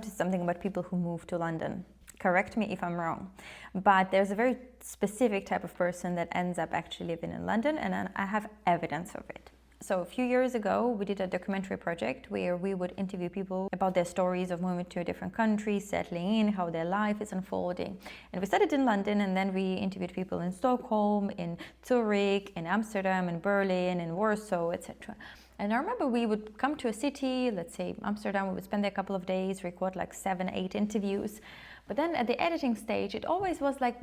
It's something about people who move to London. Correct me if I'm wrong, but there's a very specific type of person that ends up actually living in London, and I have evidence of it. So a few years ago, we did a documentary project where we would interview people about their stories of moving to a different country, settling in, how their life is unfolding. And we started in London, and then we interviewed people in Stockholm, in Zurich, in Amsterdam, in Berlin, in Warsaw, etc. And I remember we would come to a city, let's say Amsterdam, we would spend there a couple of days, record like 7, 8 interviews. But then at the editing stage, it always was like,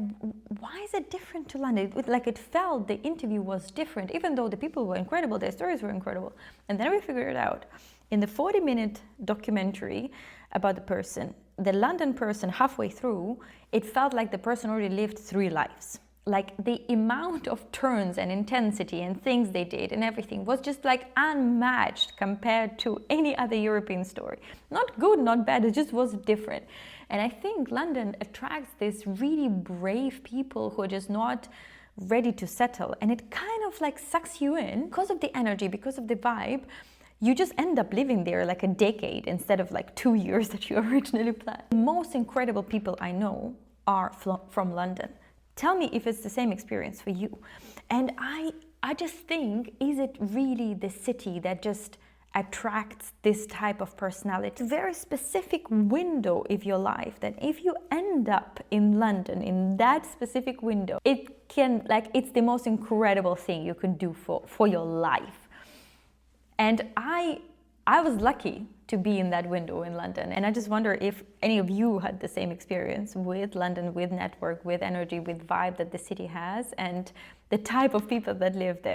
why is it different to London? It felt the interview was different, even though the people were incredible, their stories were incredible. And then we figured it out. In the 40-minute documentary about the person, the London person halfway through, it felt like the person already lived 3 lives. Like the amount of turns and intensity and things they did and everything was just like unmatched compared to any other European story. Not good, not bad, it just was different. And I think London attracts these really brave people who are just not ready to settle. And it kind of like sucks you in because of the energy, because of the vibe. You just end up living there like a decade instead of like 2 years that you originally planned. The most incredible people I know are from London. Tell me if it's the same experience for you. And I just think, is it really the city that just attracts this type of personality? It's a very specific window of your life that if you end up in London, in that specific window, it can, like, it's the most incredible thing you can do for your life. And I was lucky to be in that window in London. And I just wonder if any of you had the same experience with London, with network, with energy, with vibe that the city has, and the type of people that live there.